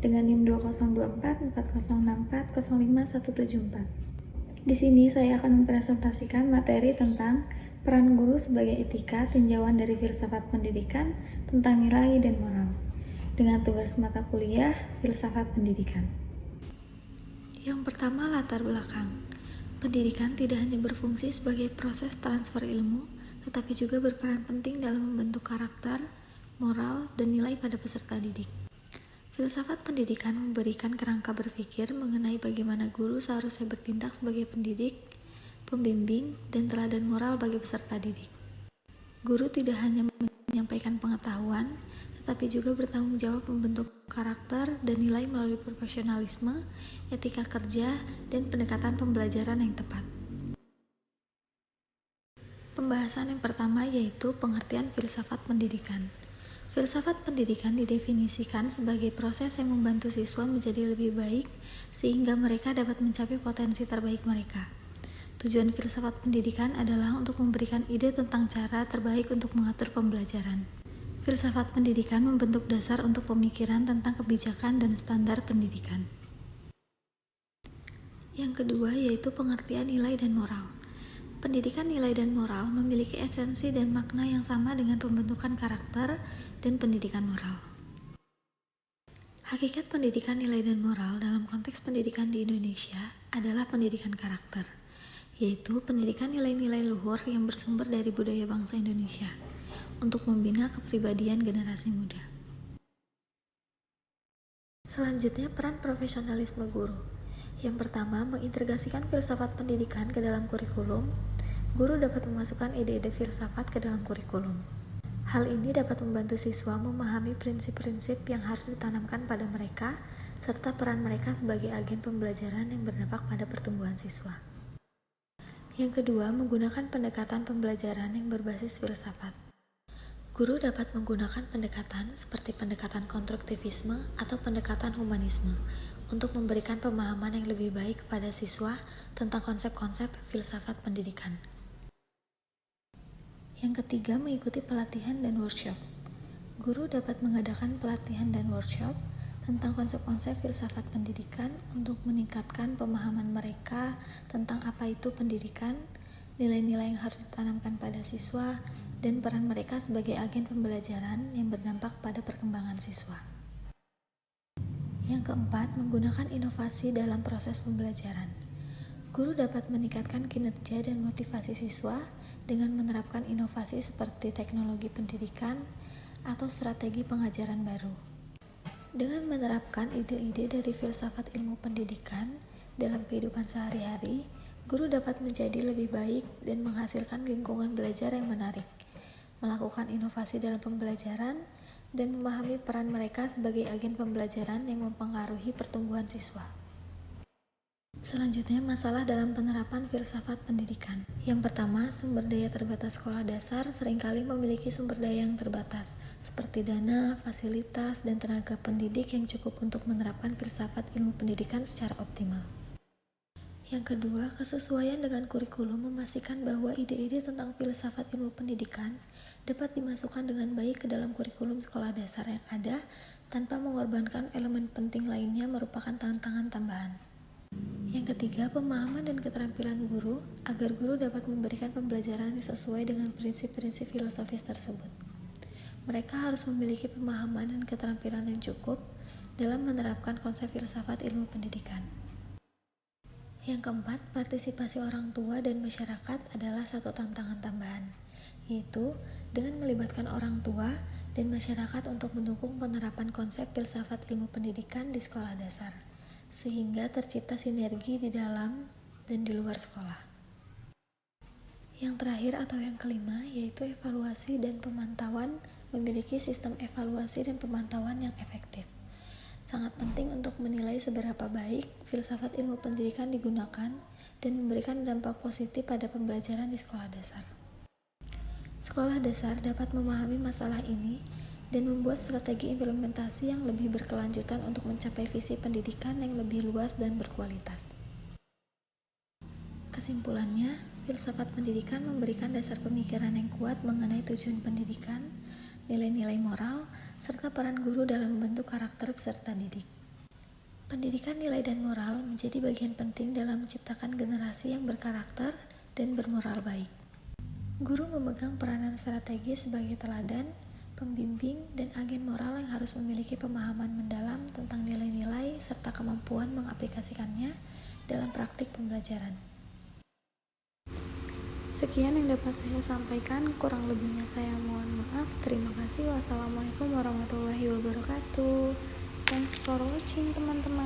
dengan NIM 2024 4064 05174. Di sini saya akan mempresentasikan materi tentang peran guru sebagai etika, tinjauan dari filsafat pendidikan tentang nilai dan moral, dengan tugas mata kuliah filsafat pendidikan. Yang pertama, latar belakang. Pendidikan tidak hanya berfungsi sebagai proses transfer ilmu, tetapi juga berperan penting dalam membentuk karakter, moral, dan nilai pada peserta didik. Filsafat pendidikan memberikan kerangka berpikir mengenai bagaimana guru seharusnya bertindak sebagai pendidik, pembimbing, dan teladan moral bagi peserta didik. Guru tidak hanya menyampaikan pengetahuan, tetapi juga bertanggung jawab membentuk karakter dan nilai melalui profesionalisme, etika kerja, dan pendekatan pembelajaran yang tepat. Pembahasan yang pertama yaitu pengertian filsafat pendidikan. Filsafat pendidikan didefinisikan sebagai proses yang membantu siswa menjadi lebih baik sehingga mereka dapat mencapai potensi terbaik mereka. Tujuan filsafat pendidikan adalah untuk memberikan ide tentang cara terbaik untuk mengatur pembelajaran. Filsafat pendidikan membentuk dasar untuk pemikiran tentang kebijakan dan standar pendidikan. Yang kedua yaitu pengertian nilai dan moral. Pendidikan nilai dan moral memiliki esensi dan makna yang sama dengan pembentukan karakter dan pendidikan moral. Hakikat pendidikan nilai dan moral dalam konteks pendidikan di Indonesia adalah pendidikan karakter, yaitu pendidikan nilai-nilai luhur yang bersumber dari budaya bangsa Indonesia untuk membina kepribadian generasi muda. Selanjutnya, peran profesionalisme guru. Yang pertama, mengintegrasikan filsafat pendidikan ke dalam kurikulum. Guru dapat memasukkan ide-ide filsafat ke dalam kurikulum. Hal ini dapat membantu siswa memahami prinsip-prinsip yang harus ditanamkan pada mereka, serta peran mereka sebagai agen pembelajaran yang berdampak pada pertumbuhan siswa. Yang kedua, menggunakan pendekatan pembelajaran yang berbasis filsafat. Guru dapat menggunakan pendekatan seperti pendekatan konstruktivisme atau pendekatan humanisme untuk memberikan pemahaman yang lebih baik kepada siswa tentang konsep-konsep filsafat pendidikan. Yang ketiga, mengikuti pelatihan dan workshop. Guru dapat mengadakan pelatihan dan workshop tentang konsep-konsep filsafat pendidikan untuk meningkatkan pemahaman mereka tentang apa itu pendidikan, nilai-nilai yang harus ditanamkan pada siswa, dan peran mereka sebagai agen pembelajaran yang berdampak pada perkembangan siswa. Yang keempat, menggunakan inovasi dalam proses pembelajaran. Guru dapat meningkatkan kinerja dan motivasi siswa dengan menerapkan inovasi seperti teknologi pendidikan atau strategi pengajaran baru. Dengan menerapkan ide-ide dari filsafat ilmu pendidikan dalam kehidupan sehari-hari, guru dapat menjadi lebih baik dan menghasilkan lingkungan belajar yang menarik, melakukan inovasi dalam pembelajaran, dan memahami peran mereka sebagai agen pembelajaran yang mempengaruhi pertumbuhan siswa. Selanjutnya, masalah dalam penerapan filsafat pendidikan. Yang pertama, sumber daya terbatas sekolah dasar seringkali memiliki sumber daya yang terbatas, seperti dana, fasilitas, dan tenaga pendidik yang cukup untuk menerapkan filsafat ilmu pendidikan secara optimal. Yang kedua, kesesuaian dengan kurikulum memastikan bahwa ide-ide tentang filsafat ilmu pendidikan dapat dimasukkan dengan baik ke dalam kurikulum sekolah dasar yang ada tanpa mengorbankan elemen penting lainnya merupakan tantangan tambahan. Yang ketiga, pemahaman dan keterampilan guru agar guru dapat memberikan pembelajaran yang sesuai dengan prinsip-prinsip filosofis tersebut. Mereka harus memiliki pemahaman dan keterampilan yang cukup dalam menerapkan konsep filsafat ilmu pendidikan. Yang keempat, partisipasi orang tua dan masyarakat adalah satu tantangan tambahan, yaitu dengan melibatkan orang tua dan masyarakat untuk mendukung penerapan konsep filsafat ilmu pendidikan di sekolah dasar, sehingga tercipta sinergi di dalam dan di luar sekolah. Yang terakhir atau yang kelima yaitu evaluasi dan pemantauan, memiliki sistem evaluasi dan pemantauan yang efektif. Sangat penting untuk menilai seberapa baik filsafat ilmu pendidikan digunakan dan memberikan dampak positif pada pembelajaran di sekolah dasar. Sekolah dasar dapat memahami masalah ini dan membuat strategi implementasi yang lebih berkelanjutan untuk mencapai visi pendidikan yang lebih luas dan berkualitas. Kesimpulannya, filsafat pendidikan memberikan dasar pemikiran yang kuat mengenai tujuan pendidikan, nilai-nilai moral, serta peran guru dalam membentuk karakter peserta didik. Pendidikan nilai dan moral menjadi bagian penting dalam menciptakan generasi yang berkarakter dan bermoral baik. Guru memegang peranan strategis sebagai teladan, pembimbing, dan agen moral yang harus memiliki pemahaman mendalam tentang nilai-nilai serta kemampuan mengaplikasikannya dalam praktik pembelajaran. Sekian yang dapat saya sampaikan, kurang lebihnya saya mohon maaf. Terima kasih. Wassalamualaikum warahmatullahi wabarakatuh. Thanks for watching, teman-teman.